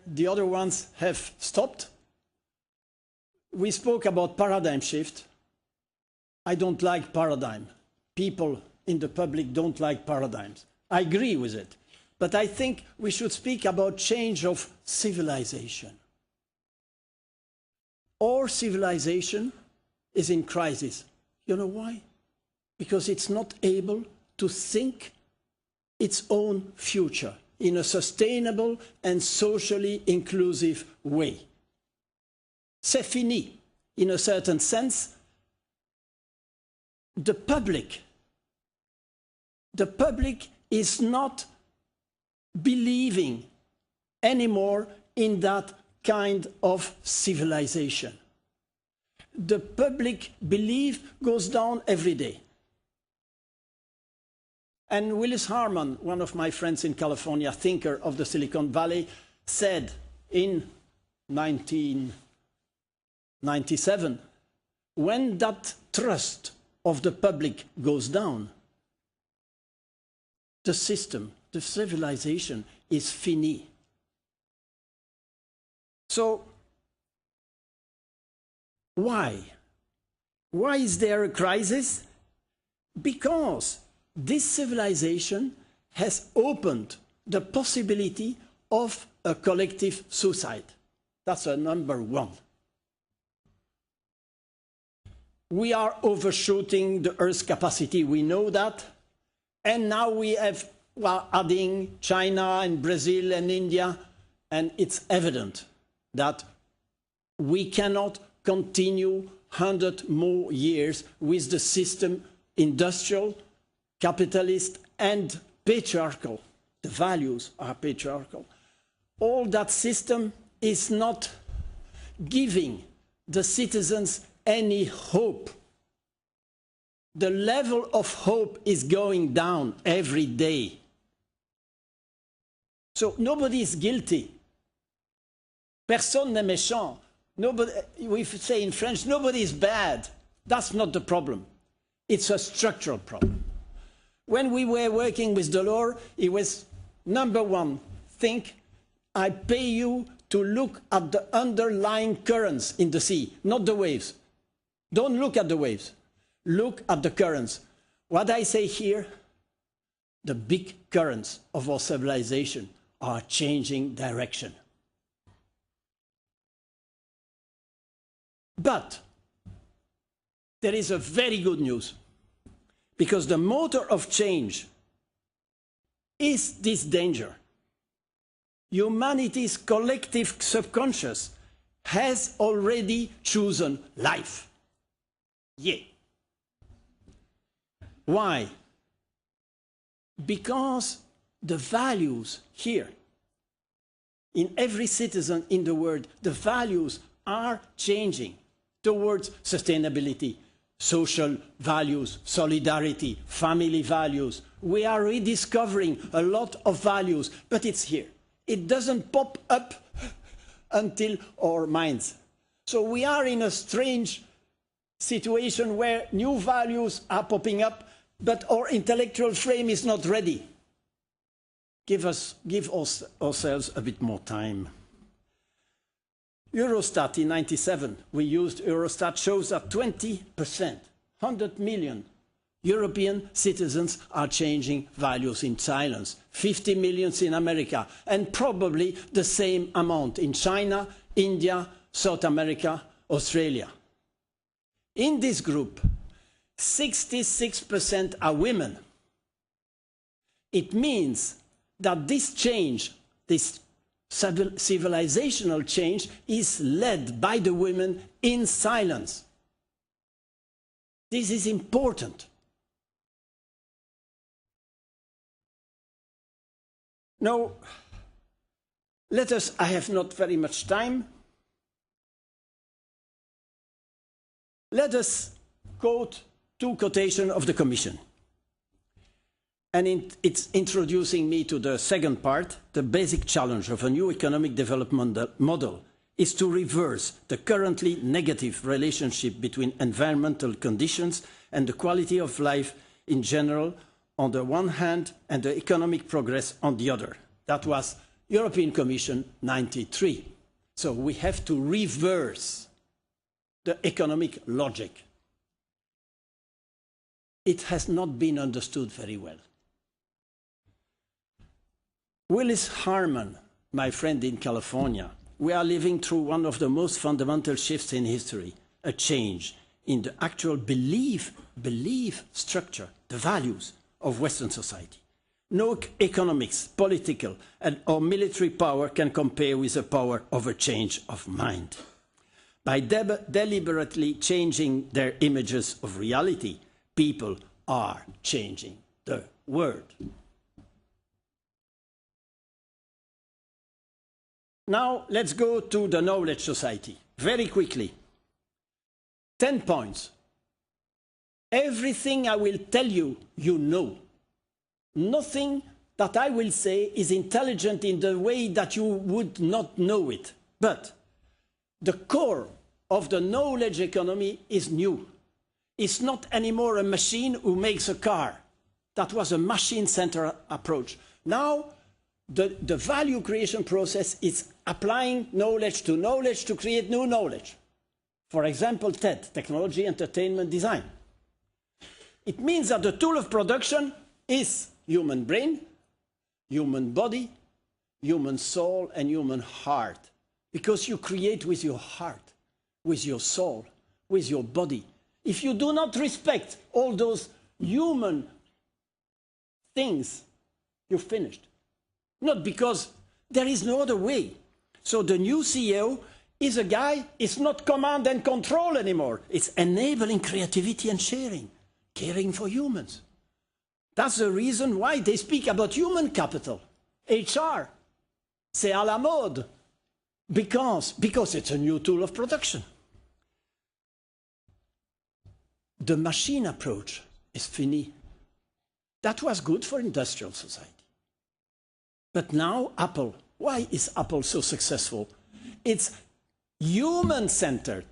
The other ones have stopped. We spoke about paradigm shift. I don't like paradigm. People in the public don't like paradigms. I agree with it. But I think we should speak about change of civilization. Our civilization is in crisis. You know why? Because it's not able to think its own future in a sustainable and socially inclusive way. C'est fini, in a certain sense. The public is not believing anymore in that kind of civilization. The public belief goes down every day. And Willis Harman, one of my friends in California, thinker of the Silicon Valley, said in 1997, when that trust of the public goes down, the system, the civilization is fini. So, why? Why is there a crisis? Because this civilization has opened the possibility of a collective suicide. That's number one. We are overshooting the Earth's capacity, we know that. And now we have, well, adding China and Brazil and India, and it's evident that we cannot continue 100 more years with the system industrial, capitalist and patriarchal. The values are patriarchal. All that system is not giving the citizens any hope. The level of hope is going down every day. So nobody is guilty. Personne n'est méchant. Nobody, we say in French, nobody is bad. That's not the problem. It's a structural problem. When we were working with Delors, it was number one, think, I pay you to look at the underlying currents in the sea, not the waves. Don't look at the waves. Look at the currents. What I say here, the big currents of our civilization are changing direction. But there is a very good news, because the motor of change is this danger. Humanity's collective subconscious has already chosen life. Yeah. Why? Because the values here, in every citizen in the world, the values are changing towards sustainability, social values, solidarity, family values. We are rediscovering a lot of values, but it's here. It doesn't pop up until our minds. So we are in a strange situation where new values are popping up, but our intellectual frame is not ready. Give ourselves a bit more time. Eurostat in 97, we used Eurostat, shows that 20%, 100 million European citizens are changing values in silence. 50 million in America, and probably the same amount in China, India, South America, Australia. In this group, 66% are women. It means that this change, this civilizational change, is led by the women in silence. This is important. Now, let us, I have not very much time. Let us quote two quotations of the Commission. And it's introducing me to the second part. The basic challenge of a new economic development model is to reverse the currently negative relationship between environmental conditions and the quality of life in general on the one hand and the economic progress on the other. That was European Commission 93. So we have to reverse the economic logic. It has not been understood very well. Willis Harman, my friend in California, we are living through one of the most fundamental shifts in history, a change in the actual belief structure, the values of Western society. No economics, political, or military power can compare with the power of a change of mind. By deliberately changing their images of reality, people are changing the world. Now let's go to the knowledge society, very quickly. 10 points. Everything I will tell you, you know. Nothing that I will say is intelligent in the way that you would not know it. But the core of the knowledge economy is new. It's not anymore a machine who makes a car. That was a machine-centered approach. Now, the value creation process is applying knowledge to create new knowledge. For example, TED, Technology, Entertainment, Design. It means that the tool of production is human brain, human body, human soul, and human heart. Because you create with your heart, with your soul, with your body. If you do not respect all those human things, you're finished. Not because there is no other way. So the new CEO is a guy, it's not command and control anymore. It's enabling creativity and sharing, caring for humans. That's the reason why they speak about human capital, HR. C'est à la mode. Because it's a new tool of production. The machine approach is fini. That was good for industrial society. But now Apple, why is Apple so successful? It's human-centered,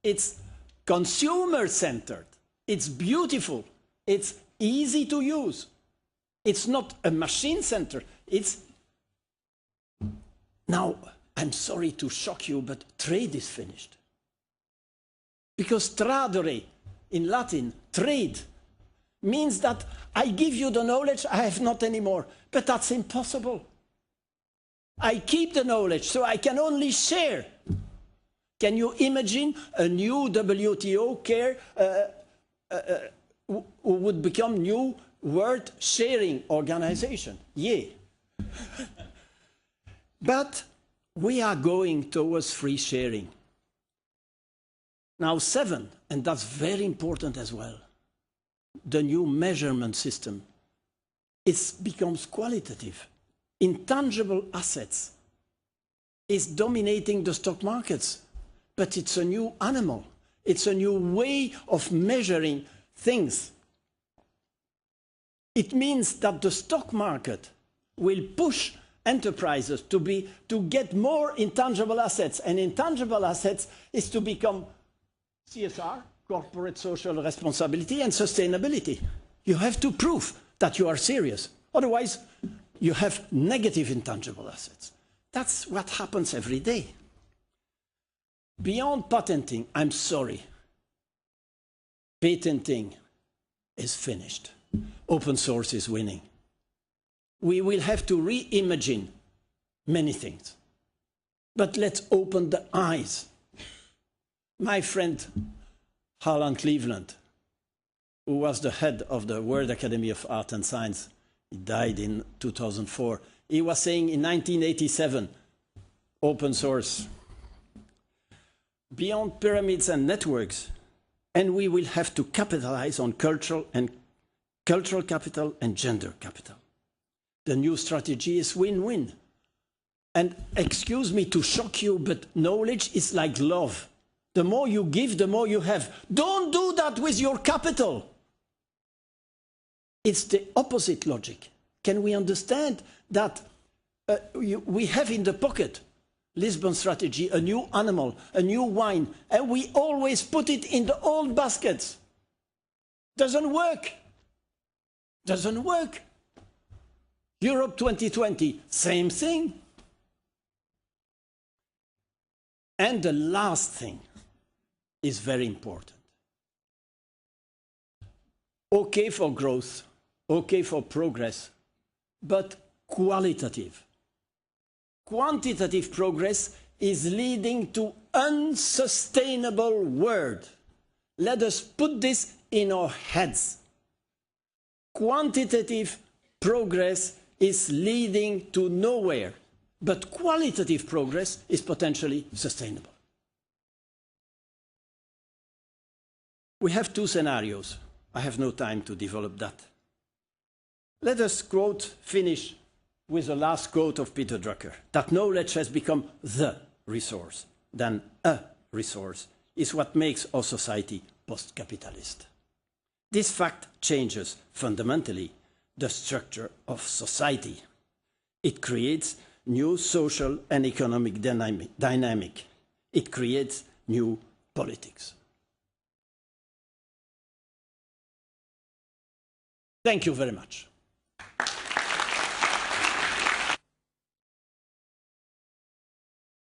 it's consumer-centered, it's beautiful, it's easy to use. It's not a machine-centered, it's... Now, I'm sorry to shock you, but trade is finished. Because tradere, in Latin, trade, means that I give you the knowledge I have not anymore. But that's impossible. I keep the knowledge, so I can only share. Can you imagine a new WTO who would become new world sharing organization? Yeah. But we are going towards free sharing. Now 7, and that's very important as well, the new measurement system, it becomes qualitative. Intangible assets is dominating the stock markets, but it's a new animal. It's a new way of measuring things. It means that the stock market will push enterprises to get more intangible assets, and intangible assets is to become CSR, corporate social responsibility, and sustainability. You have to prove that you are serious. Otherwise, you have negative intangible assets. That's what happens every day. Beyond patenting, I'm sorry, patenting is finished. Open source is winning. We will have to reimagine many things. But let's open the eyes. My friend Harlan Cleveland, who was the head of the World Academy of Art and Science, he died in 2004. He was saying in 1987, open source, beyond pyramids and networks, and we will have to capitalize on cultural capital and gender capital. The new strategy is win-win. And excuse me to shock you, but knowledge is like love. The more you give, the more you have. Don't do that with your capital. It's the opposite logic. Can we understand that we have in the pocket, Lisbon strategy, a new animal, a new wine, and we always put it in the old baskets? Doesn't work. Doesn't work. Europe 2020, same thing. And the last thing is very important. Okay for growth, okay for progress, but qualitative. Quantitative progress is leading to unsustainable world. Let us put this in our heads. Quantitative progress is leading to nowhere, but qualitative progress is potentially sustainable. We have two scenarios. I have no time to develop that. Let us finish with the last quote of Peter Drucker, that knowledge has become the resource, than a resource, is what makes our society post-capitalist. This fact changes fundamentally the structure of society. It creates new social and economic dynamic. It creates new politics. Thank you very much.